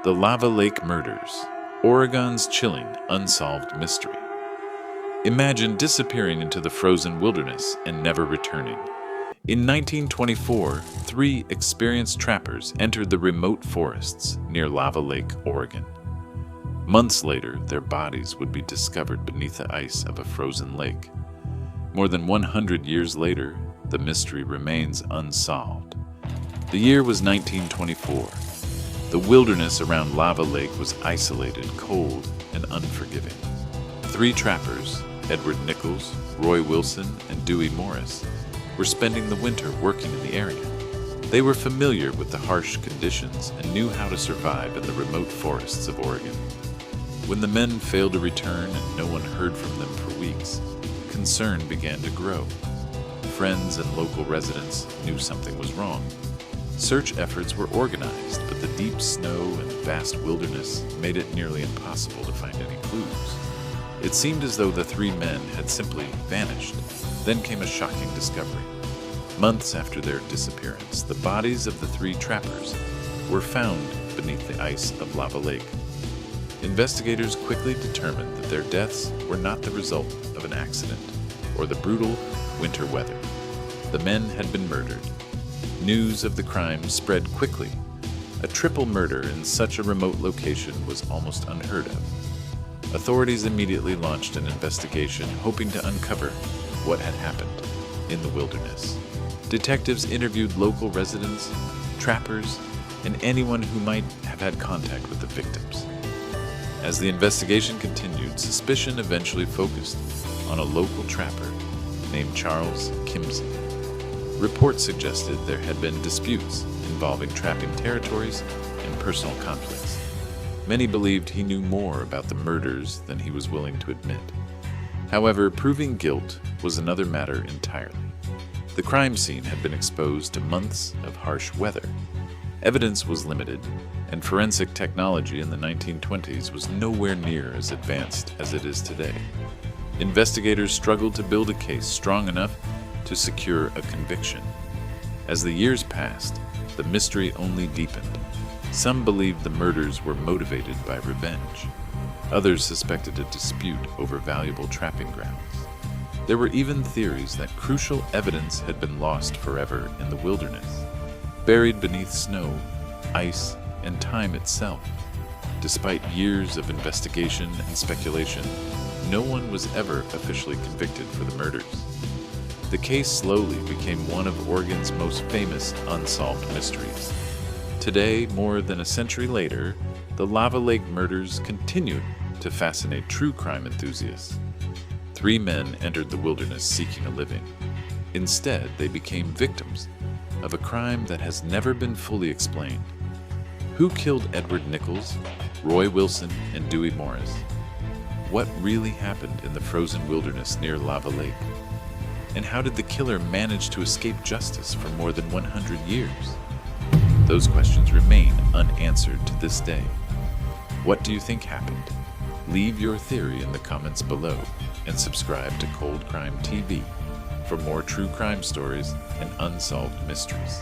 The Lava Lake Murders, Oregon's chilling unsolved mystery. Imagine disappearing into the frozen wilderness and never returning. In 1924, 3 experienced trappers entered the remote forests near Lava Lake, Oregon. Months later, their bodies would be discovered beneath the ice of a frozen lake. More than 100 years later, the mystery remains unsolved. The year was 1924. The wilderness around Lava Lake was isolated, cold, and unforgiving. 3 trappers, Edward Nichols, Roy Wilson, and Dewey Morris, were spending the winter working in the area. They were familiar with the harsh conditions and knew how to survive in the remote forests of Oregon. When the men failed to return and no one heard from them for weeks, concern began to grow. Friends and local residents knew something was wrong. Search efforts were organized, but the deep snow and vast wilderness made it nearly impossible to find any clues. It seemed as though the 3 men had simply vanished. Then came a shocking discovery. Months after their disappearance, the bodies of the 3 trappers were found beneath the ice of Lava Lake. Investigators quickly determined that their deaths were not the result of an accident or the brutal winter weather. The men had been murdered. News of the crime spread quickly. A triple murder in such a remote location was almost unheard of. Authorities immediately launched an investigation, hoping to uncover what had happened in the wilderness. Detectives interviewed local residents, trappers, and anyone who might have had contact with the victims. As the investigation continued, suspicion eventually focused on a local trapper named Charles Kimsey. Reports suggested there had been disputes involving trapping territories and personal conflicts. Many believed he knew more about the murders than he was willing to admit. However, proving guilt was another matter entirely. The crime scene had been exposed to months of harsh weather. Evidence was limited, and forensic technology in the 1920s was nowhere near as advanced as it is today. Investigators struggled to build a case strong enough to secure a conviction. As the years passed, the mystery only deepened. Some believed the murders were motivated by revenge. Others suspected a dispute over valuable trapping grounds. There were even theories that crucial evidence had been lost forever in the wilderness, buried beneath snow, ice, and time itself. Despite years of investigation and speculation, no one was ever officially convicted for the murders. The case slowly became one of Oregon's most famous unsolved mysteries. Today, more than a century later, the Lava Lake murders continued to fascinate true crime enthusiasts. 3 men entered the wilderness seeking a living. Instead, they became victims of a crime that has never been fully explained. Who killed Edward Nichols, Roy Wilson, and Dewey Morris? What really happened in the frozen wilderness near Lava Lake? And how did the killer manage to escape justice for more than 100 years? Those questions remain unanswered to this day. What do you think happened? Leave your theory in the comments below and subscribe to Cold Crime TV for more true crime stories and unsolved mysteries.